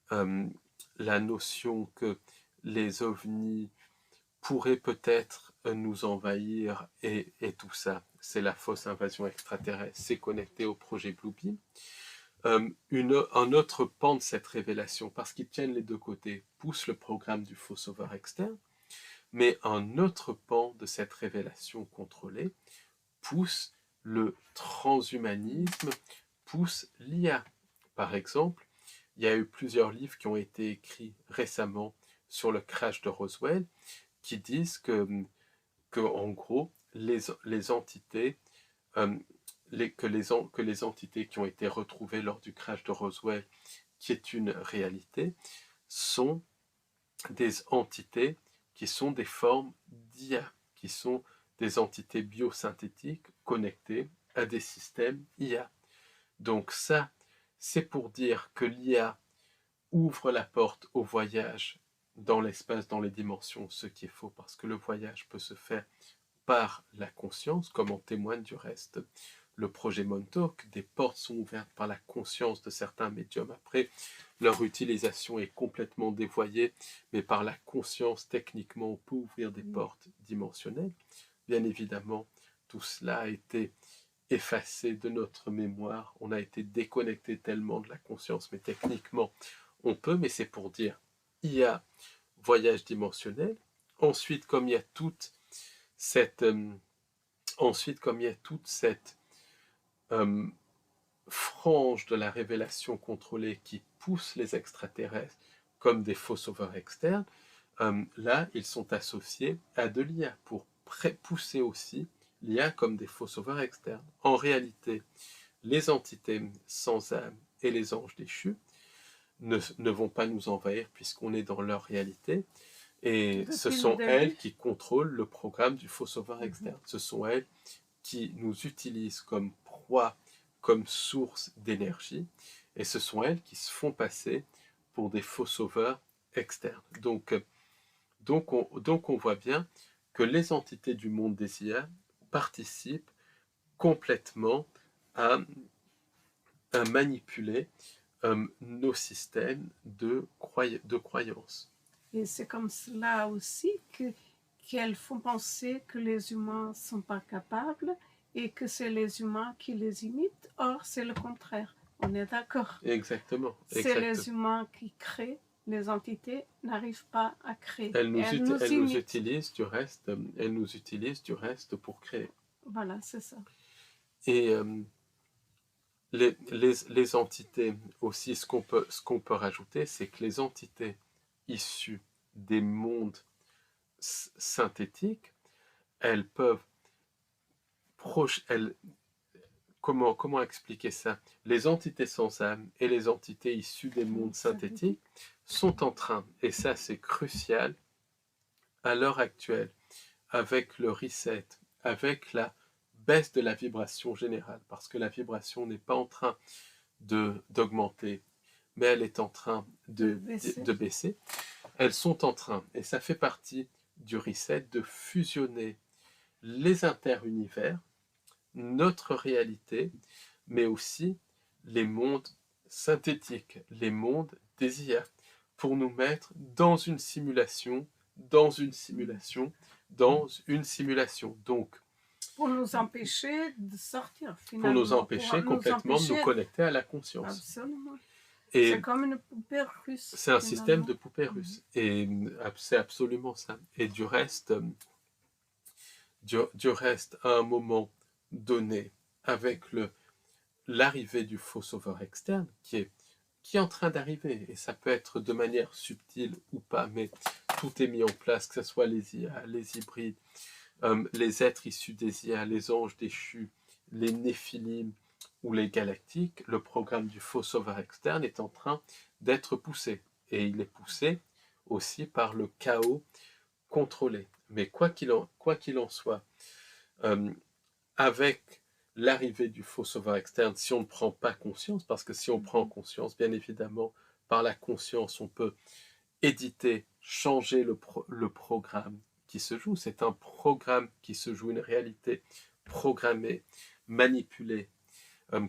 la notion que les ovnis pourraient peut-être nous envahir et tout ça. C'est la fausse invasion extraterrestre, c'est connecté au projet Bluebeam. Un autre pan de cette révélation, parce qu'ils tiennent les deux côtés, pousse le programme du faux sauveur externe, mais un autre pan de cette révélation contrôlée pousse le transhumanisme, pousse l'IA. Par exemple, il y a eu plusieurs livres qui ont été écrits récemment sur le crash de Roswell qui disent que en gros, les entités, que les entités qui ont été retrouvées lors du crash de Roswell, qui est une réalité, sont des entités qui sont des formes d'IA, qui sont des entités biosynthétiques connectées à des systèmes IA. Donc ça, c'est pour dire que l'IA ouvre la porte au voyage dans l'espace, dans les dimensions, ce qui est faux, parce que le voyage peut se faire par la conscience, comme en témoigne du reste le projet Montauk. Des portes sont ouvertes par la conscience de certains médiums. Après, leur utilisation est complètement dévoyée, mais par la conscience, techniquement, on peut ouvrir des portes dimensionnelles. Bien évidemment, tout cela a été effacé de notre mémoire. On a été déconnecté tellement de la conscience, mais techniquement, on peut, mais c'est pour dire, il y a voyage dimensionnel. Ensuite, comme il y a toute cette frange de la révélation contrôlée qui pousse les extraterrestres comme des faux sauveurs externes, là, ils sont associés à de l'IA pour pousser aussi l'IA comme des faux sauveurs externes. En réalité, les entités sans âme et les anges déchus ne vont pas nous envahir puisqu'on est dans leur réalité. Et ce Depuis le sont elles début. qui contrôlent le programme du faux sauveur externe. Ce sont elles qui nous utilisent comme proie, comme source d'énergie, et ce sont elles qui se font passer pour des faux sauveurs externes. Donc on voit bien que les entités du monde des IA participent complètement à, à manipuler nos systèmes de croyances. Et c'est comme cela aussi qu'elles font penser que les humains ne sont pas capables et que c'est les humains qui les imitent. Or, c'est le contraire. On est d'accord. Exactement. C'est les humains qui créent. Les entités n'arrivent pas à créer. Elles nous imitent. utilisent du reste. Elles nous utilisent du reste pour créer. Voilà, c'est ça. Et les entités aussi, ce qu'on peut rajouter, c'est que les entités issues des mondes synthétiques, elles peuvent comment expliquer ça? Les entités sans âme et les entités issues des mondes synthétiques sont en train, et ça c'est crucial à l'heure actuelle, avec le reset, avec la baisse de la vibration générale, parce que la vibration n'est pas en train d'augmenter, mais elle est en train de baisser. Elles sont en train, et ça fait partie du reset, de fusionner les interunivers, notre réalité, mais aussi les mondes synthétiques, les mondes des IA, pour nous mettre dans une simulation, dans une simulation, dans une simulation. Donc, pour nous empêcher de sortir, finalement. Pour nous empêcher complètement de nous connecter à la conscience. Absolument. Et c'est comme une poupée russe. C'est un système de poupée russe. Et c'est absolument ça. Et du reste, à un moment donné, avec l'arrivée du faux sauveur externe, qui est en train d'arriver, et ça peut être de manière subtile ou pas, mais tout est mis en place, que ce soit les IA, les hybrides, les êtres issus des IA, les anges déchus, les néphilim ou les galactiques, le programme du faux sauveur externe est en train d'être poussé. Et il est poussé aussi par le chaos contrôlé. Mais quoi qu'il en soit, avec l'arrivée du faux sauveur externe, si on ne prend pas conscience, parce que si on prend conscience, bien évidemment, par la conscience, on peut éditer, changer le programme qui se joue. C'est un programme qui se joue, une réalité programmée, manipulée,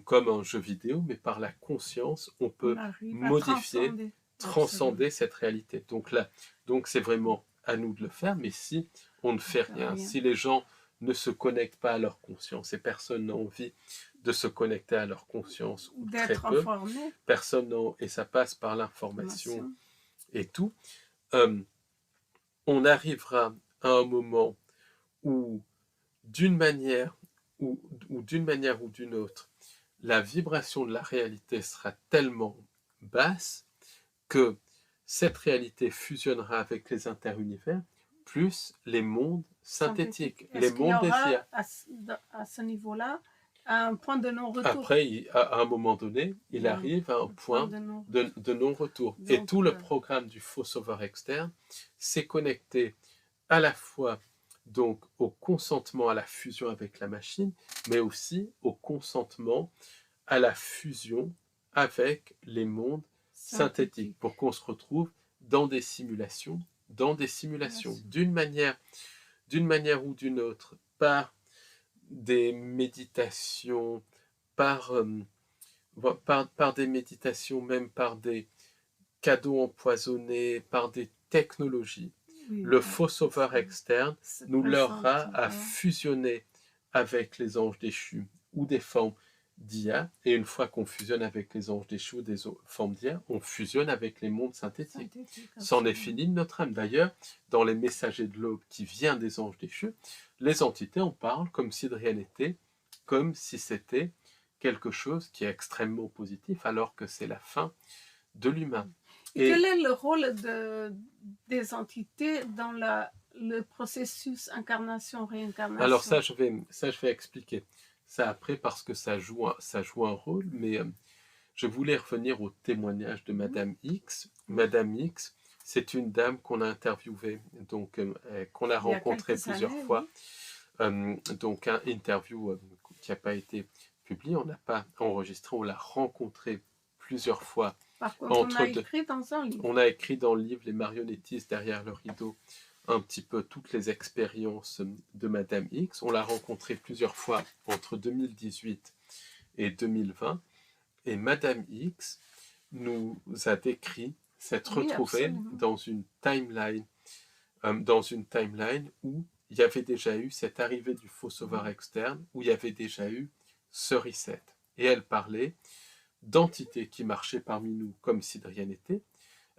comme un jeu vidéo, mais par la conscience, on peut modifier, transcender cette réalité. Donc c'est vraiment à nous de le faire, mais si on ne fait rien, si les gens ne se connectent pas à leur conscience, et personne n'a envie de se connecter à leur conscience, ou très peu, informé. Personne n'a, et ça passe par l'information et tout, on arrivera à un moment où, d'une manière ou d'une autre, la vibration de la réalité sera tellement basse que cette réalité fusionnera avec les interunivers, plus les mondes synthétiques, les mondes des IA. À ce niveau-là, un point de non-retour. Après, à un moment donné, il arrive à un point de non-retour. Et tout le programme du faux sauveur externe s'est connecté à la fois donc au consentement à la fusion avec la machine, mais aussi au consentement à la fusion avec les mondes synthétiques, pour qu'on se retrouve dans des simulations, d'une manière ou d'une autre, par des méditations, par des méditations, même par des cadeaux empoisonnés, par des technologies. Le faux sauveur externe nous l'aura à fusionner avec les anges déchus ou des formes d'IA, et une fois qu'on fusionne avec les anges déchus ou des formes d'IA, on fusionne avec les mondes synthétiques. C'en est fini de notre âme. D'ailleurs, dans les messagers de l'aube qui vient des anges déchus, les entités en parlent comme si de rien n'était, comme si c'était quelque chose qui est extrêmement positif, alors que c'est la fin de l'humain. Et quel est le rôle des entités dans le processus incarnation-réincarnation? Alors ça, je vais expliquer ça après, parce que ça joue un rôle, mais je voulais revenir au témoignage de Madame X. Madame X c'est une dame qu'on a interviewée, donc qu'on a Il y a rencontrée quelques plusieurs années, fois. oui. Donc un interview qui n'a pas été publié, on n'a pas enregistré, on l'a rencontrée plusieurs fois. Par contre, on a deux. écrit dans un livre. On a écrit dans le livre Les marionnettistes derrière le rideau un petit peu toutes les expériences de Madame X. On l'a rencontrée plusieurs fois entre 2018 et 2020. Et Madame X nous a décrit s'être Oui, retrouvée absolument. dans une timeline où il y avait déjà eu cette arrivée du faux sauveur externe, où il y avait déjà eu ce reset. Et elle parlait d'entités qui marchaient parmi nous comme si de rien n'était.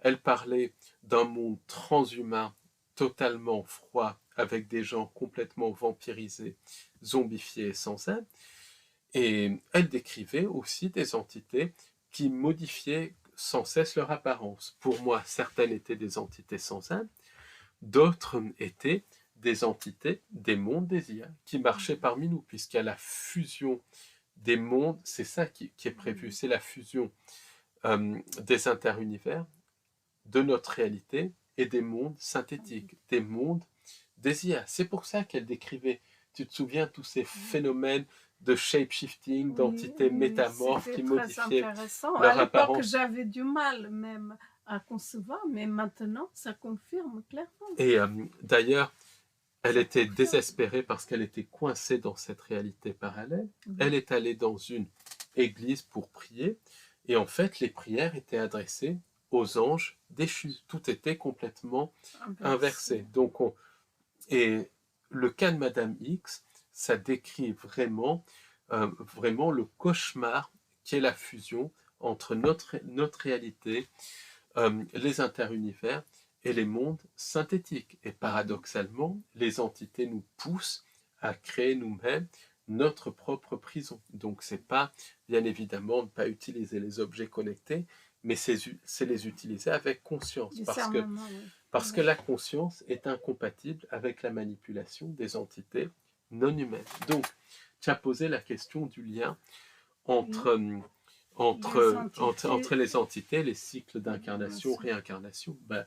Elle parlait d'un monde transhumain totalement froid, avec des gens complètement vampirisés, zombifiés et sans âme. Et elle décrivait aussi des entités qui modifiaient sans cesse leur apparence. Pour moi, certaines étaient des entités sans âme, d'autres étaient des entités des mondes des IA qui marchaient parmi nous, puisqu'il y a la fusion des mondes, c'est ça qui est prévu, c'est la fusion des interunivers, de notre réalité et des mondes synthétiques, des mondes des IA. C'est pour ça qu'elle décrivait, tu te souviens, tous ces phénomènes de shape-shifting, d'entités métamorphes qui modifiaient leur à l'époque, apparence. j'avais du mal même à concevoir, mais maintenant, ça confirme clairement. Et d'ailleurs, elle était désespérée parce qu'elle était coincée dans cette réalité parallèle. Elle est allée dans une église pour prier, et en fait, les prières étaient adressées aux anges déchus. Tout était complètement inversé. Donc, et le cas de Madame X, ça décrit vraiment, vraiment le cauchemar qui est la fusion entre notre réalité, les interunivers et les mondes synthétiques. Et paradoxalement, les entités nous poussent à créer nous-mêmes notre propre prison. Donc c'est pas, bien évidemment, ne pas utiliser les objets connectés, mais c'est les utiliser avec conscience. Parce que la conscience est incompatible avec la manipulation des entités non humaines. Donc, tu as posé la question du lien entre les entités, les cycles d'incarnation, réincarnation. Ben,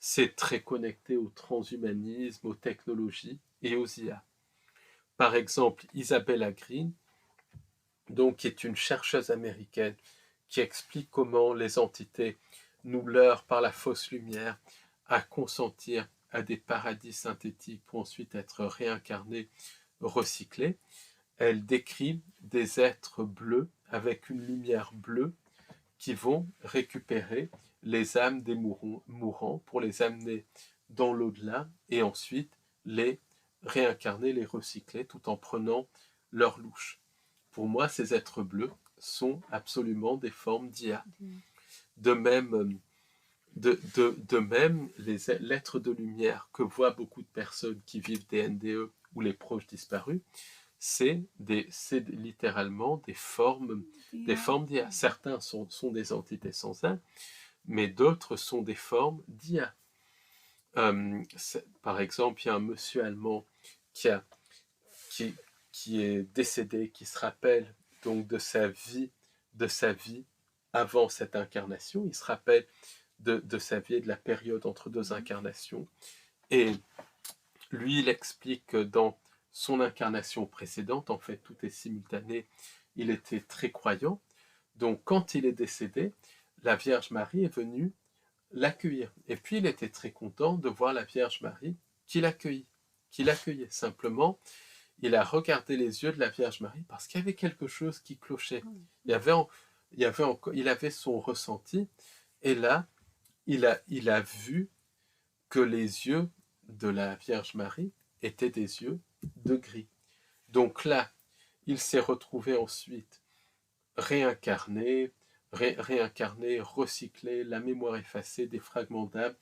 c'est très connecté au transhumanisme, aux technologies et aux IA. Par exemple, Isabella Green, donc, qui est une chercheuse américaine qui explique comment les entités nous leurrent par la fausse lumière à consentir à des paradis synthétiques pour ensuite être réincarnés, recyclés. Elle décrit des êtres bleus avec une lumière bleue qui vont récupérer les âmes des mourants pour les amener dans l'au-delà et ensuite les réincarner, les recycler tout en prenant leur louche. Pour moi, ces êtres bleus sont absolument des formes d'IA. De même, l'être de lumière que voient beaucoup de personnes qui vivent des NDE ou les proches disparus, c'est littéralement des formes d'IA. Certains sont des entités sans âme, mais d'autres sont des formes d'IA. Par exemple, il y a un monsieur allemand qui est décédé, qui se rappelle donc de sa vie avant cette incarnation. Il se rappelle de sa vie et de la période entre deux incarnations. Et lui, il explique que dans son incarnation précédente, en fait, tout est simultané, il était très croyant. Donc, quand il est décédé, la Vierge Marie est venue l'accueillir. Et puis, il était très content de voir la Vierge Marie qui l'accueillait. Simplement, il a regardé les yeux de la Vierge Marie parce qu'il y avait quelque chose qui clochait. Il avait son ressenti. Et là, il a vu que les yeux de la Vierge Marie étaient des yeux de gris. Donc là, il s'est retrouvé ensuite réincarné, recyclé, la mémoire effacée, des fragments d'âme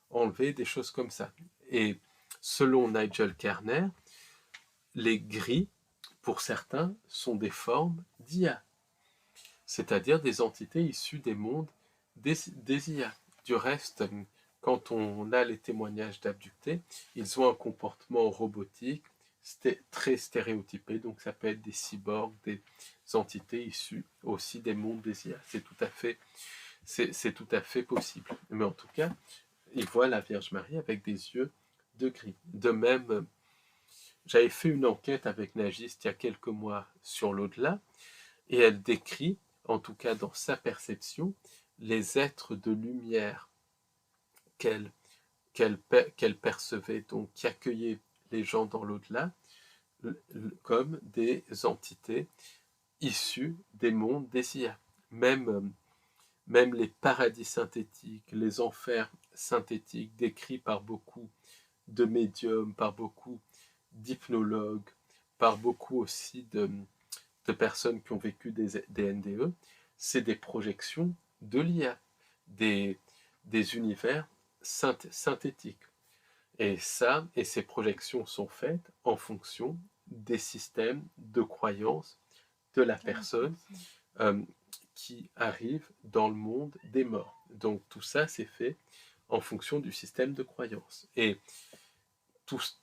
enlevés, des choses comme ça. Et selon Nigel Kerner, les gris, pour certains, sont des formes d'IA, c'est-à-dire des entités issues des mondes des IA. Du reste, quand on a les témoignages d'abductés, ils ont un comportement robotique très stéréotypé, donc ça peut être des cyborgs, des entités issues aussi des mondes des IA. C'est tout à fait possible. Mais en tout cas, il voit la Vierge Marie avec des yeux de gris. De même, j'avais fait une enquête avec Nagiste il y a quelques mois sur l'au-delà, et elle décrit, en tout cas dans sa perception, les êtres de lumière qu'elle qu'elle percevait, donc qui accueillaient les gens dans l'au-delà, comme des entités issues des mondes des IA. Même les paradis synthétiques, les enfers synthétiques décrits par beaucoup de médiums, par beaucoup d'hypnologues, par beaucoup aussi de personnes qui ont vécu des NDE, c'est des projections de l'IA, des univers synthétiques. Et ces projections sont faites en fonction des systèmes de croyances de la personne qui arrive dans le monde des morts. Donc tout ça, c'est fait en fonction du système de croyances. Et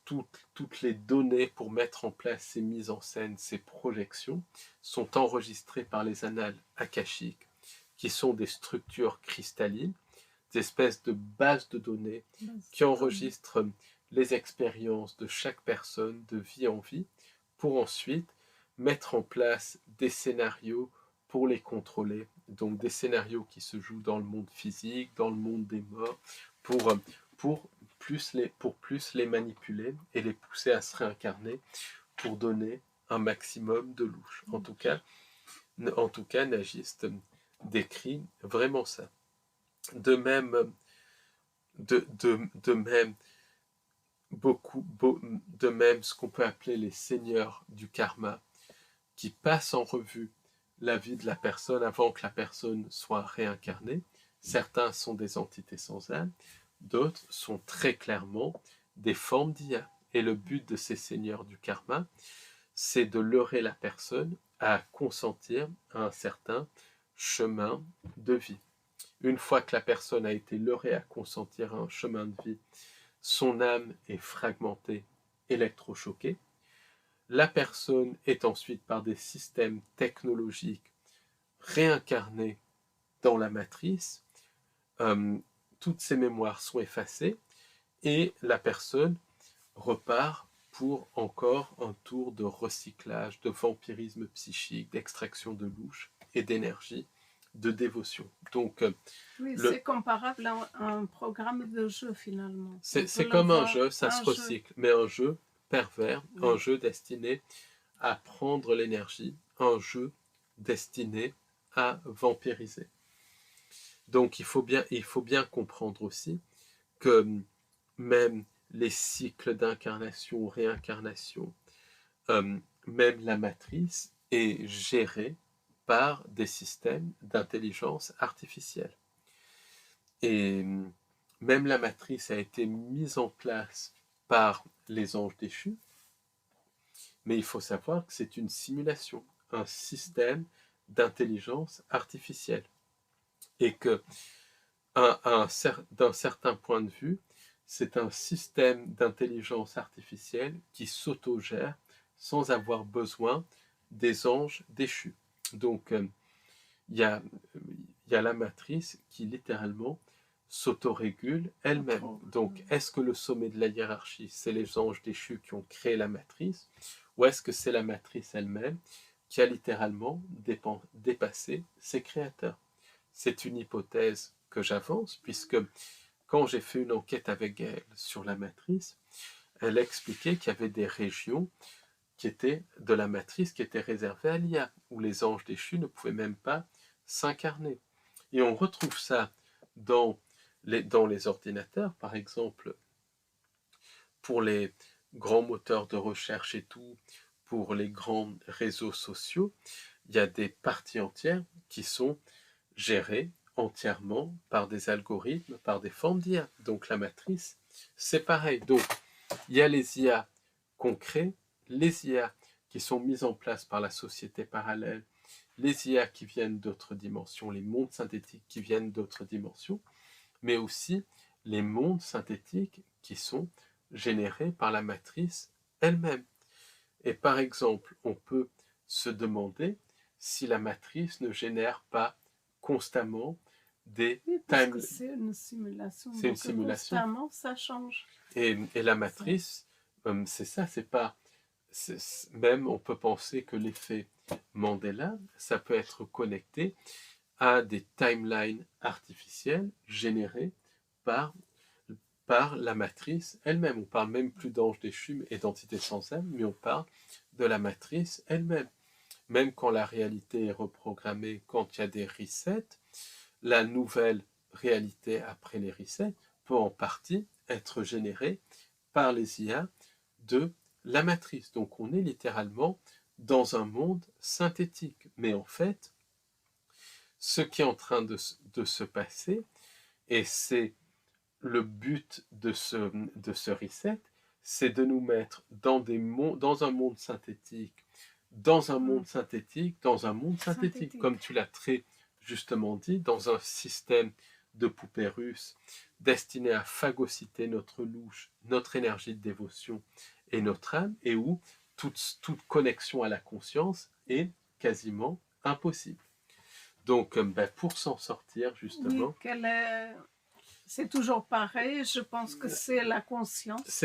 toutes les données pour mettre en place ces mises en scène, ces projections, sont enregistrées par les annales akashiques, qui sont des structures cristallines, des espèces de bases de données qui enregistrent les expériences de chaque personne de vie en vie, pour ensuite mettre en place des scénarios pour les contrôler. Donc des scénarios qui se jouent dans le monde physique, dans le monde des morts, pour plus les manipuler et les pousser à se réincarner pour donner un maximum de louche. En tout cas, Nagiste décrit vraiment ça. De même, de même, ce qu'on peut appeler les seigneurs du karma, qui passent en revue la vie de la personne avant que la personne soit réincarnée. Certains sont des entités sans âme, d'autres sont très clairement des formes d'IA. Et le but de ces seigneurs du karma, c'est de leurrer la personne à consentir à un certain chemin de vie. Une fois que la personne a été leurrée à consentir à un chemin de vie, son âme est fragmentée, électrochoquée. La personne est ensuite, par des systèmes technologiques, réincarnée dans la matrice. Toutes ses mémoires sont effacées et la personne repart pour encore un tour de recyclage, de vampirisme psychique, d'extraction de louche et d'énergie, de dévotion. Donc, oui, c'est comparable à un programme de jeu finalement. C'est comme un jeu, ça se recycle, mais un jeu pervers, un jeu destiné à prendre l'énergie, un jeu destiné à vampiriser. Donc il faut bien comprendre aussi que même les cycles d'incarnation ou réincarnation, même la matrice est gérée par des systèmes d'intelligence artificielle. Et même la matrice a été mise en place par les anges déchus, mais il faut savoir que c'est une simulation, un système d'intelligence artificielle. Et que, d'un certain point de vue, c'est un système d'intelligence artificielle qui s'autogère sans avoir besoin des anges déchus. Donc, il y a la matrice qui littéralement s'autorégule elle-même. Donc, est-ce que le sommet de la hiérarchie, c'est les anges déchus qui ont créé la matrice, ou est-ce que c'est la matrice elle-même qui a littéralement dépassé ses créateurs? C'est une hypothèse que j'avance, puisque quand j'ai fait une enquête avec elle sur la matrice, elle expliquait qu'il y avait des régions qui étaient de la matrice qui étaient réservées à l'IA, où les anges déchus ne pouvaient même pas s'incarner. Et on retrouve ça dans les ordinateurs, par exemple, pour les grands moteurs de recherche et tout, pour les grands réseaux sociaux, il y a des parties entières qui sont gérées entièrement par des algorithmes, par des formes d'IA. Donc la matrice, c'est pareil. Donc il y a les IA concrets, les IA qui sont mises en place par la société parallèle, les IA qui viennent d'autres dimensions, les mondes synthétiques qui viennent d'autres dimensions, mais aussi les mondes synthétiques qui sont générés par la matrice elle-même. Et par exemple, on peut se demander si la matrice ne génère pas constamment des Oui, parce que time... c'est une simulation. C'est une Donc, simulation. constamment, ça change. Et la matrice, c'est ça, c'est pas... même on peut penser que l'effet Mandela, ça peut être connecté à des timelines artificielles générées par la matrice elle-même. On parle même plus d'ange déchu et d'entité sans âme, mais on parle de la matrice elle-même. Même quand la réalité est reprogrammée, quand il y a des resets, la nouvelle réalité après les resets peut en partie être générée par les IA de la matrice. Donc on est littéralement dans un monde synthétique. Mais en fait, ce qui est en train de se passer, et c'est le but de ce reset, c'est de nous mettre dans un monde synthétique, dans un monde synthétique, dans un monde synthétique, comme tu l'as très justement dit, dans un système de poupées russes destiné à phagocyter notre louche, notre énergie de dévotion et notre âme, et où toute connexion à la conscience est quasiment impossible. Donc, pour s'en sortir, justement... Oui, c'est toujours pareil. Je pense que c'est la conscience.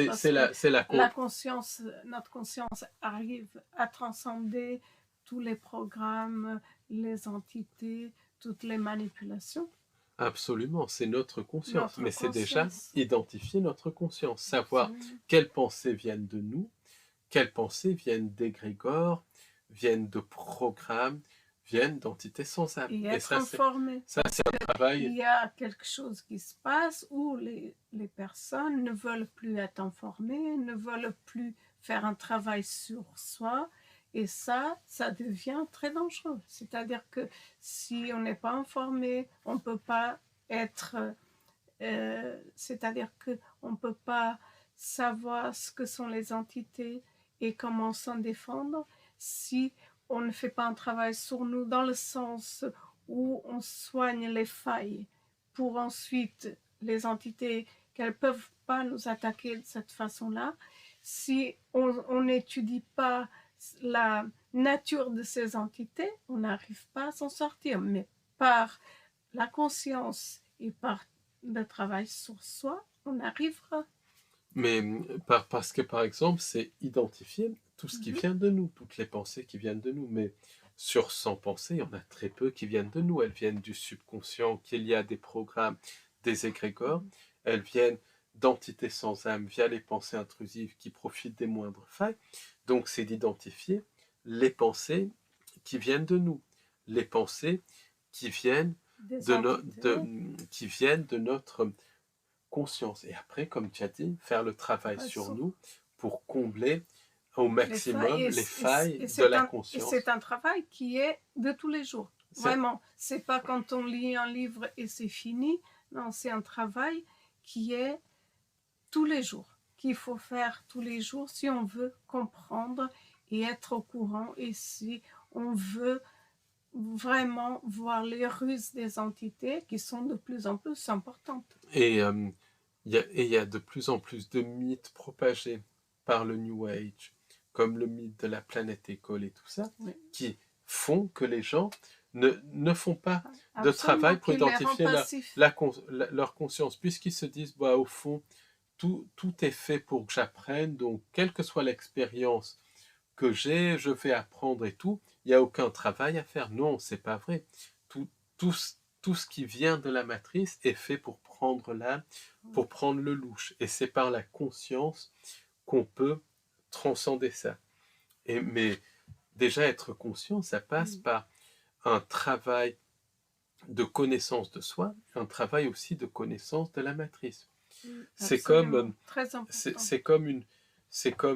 Notre conscience arrive à transcender tous les programmes, les entités, toutes les manipulations. Absolument, c'est notre conscience. Mais c'est déjà conscience. identifier notre conscience, savoir Absolument. quelles pensées viennent de nous, quelles pensées viennent d'égrégores, viennent de programmes, viennent d'entités sans âme. Et être informé. Ça, c'est un travail. Il y a quelque chose qui se passe où les personnes ne veulent plus être informées, ne veulent plus faire un travail sur soi. Et ça devient très dangereux. C'est-à-dire que si on n'est pas informé, on ne peut pas être... c'est-à-dire qu'on ne peut pas savoir ce que sont les entités et comment s'en défendre si on ne fait pas un travail sur nous dans le sens où on soigne les failles pour ensuite les entités qu'elles ne peuvent pas nous attaquer de cette façon-là. Si on n'étudie pas la nature de ces entités, on n'arrive pas à s'en sortir. Mais par la conscience et par le travail sur soi, on arrivera. Mais parce que, par exemple, c'est identifier tout ce qui vient de nous, toutes les pensées qui viennent de nous. Mais sur 100 pensées, il y en a très peu qui viennent de nous. Elles viennent du subconscient, qu'il y a des programmes, des égrégores. Elles viennent d'entités sans âme via les pensées intrusives qui profitent des moindres failles. Donc, c'est d'identifier les pensées qui viennent de nous, les pensées qui viennent qui viennent de notre conscience. Et après, comme tu as dit, faire le travail sur nous pour combler au maximum les failles de la conscience. Et c'est un travail qui est de tous les jours. Vraiment, c'est pas quand on lit un livre et c'est fini. Non, c'est un travail qui est tous les jours, qu'il faut faire tous les jours si on veut comprendre et être au courant et si on veut vraiment voir les ruses des entités qui sont de plus en plus importantes. Et il y a de plus en plus de mythes propagés par le New Age, comme le mythe de la planète école et tout ça, qui font que les gens ne font pas de travail pour identifier leur conscience, puisqu'ils se disent, au fond, tout est fait pour que j'apprenne, donc quelle que soit l'expérience que j'ai, je vais apprendre et tout, il n'y a aucun travail à faire. Non, c'est pas vrai. Tout ce qui vient de la matrice est fait pour prendre l'âme, pour prendre le louche. Et c'est par la conscience qu'on peut transcender ça. Mais déjà, être conscient, ça passe par un travail de connaissance de soi, un travail aussi de connaissance de la matrice. C'est comme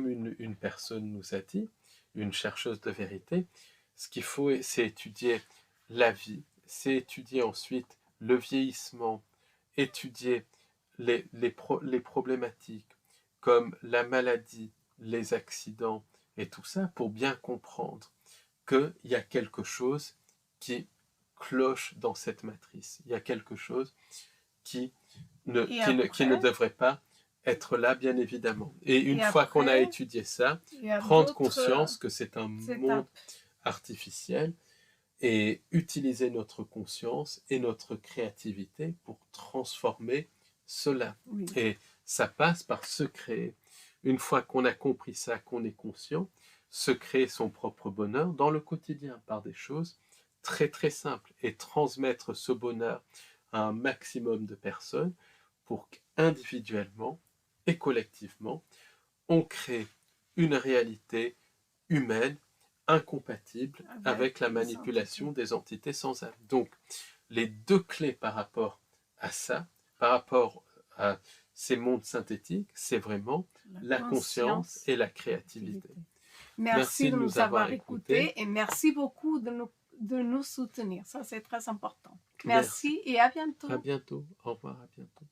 une personne nous a dit, une chercheuse de vérité, ce qu'il faut, c'est étudier la vie, c'est étudier ensuite le vieillissement, étudier les problématiques comme la maladie, les accidents et tout ça pour bien comprendre qu'il y a quelque chose qui cloche dans cette matrice. Il y a quelque chose qui ne devrait pas être là, bien évidemment. Et une fois qu'on a étudié ça, prendre conscience que c'est un monde artificiel et utiliser notre conscience et notre créativité pour transformer cela. Oui. Et ça passe par se créer. Une fois qu'on a compris ça, qu'on est conscient, se créer son propre bonheur dans le quotidien par des choses très très simples et transmettre ce bonheur à un maximum de personnes pour qu'individuellement et collectivement, on crée une réalité humaine incompatible avec la manipulation des entités sans âme. Donc, les deux clés par rapport à ça, par rapport à ces mondes synthétiques, c'est vraiment la conscience et la créativité. Merci de nous avoir écoutés et merci beaucoup de nous soutenir. Ça, c'est très important. Merci et à bientôt. À bientôt. Au revoir, à bientôt.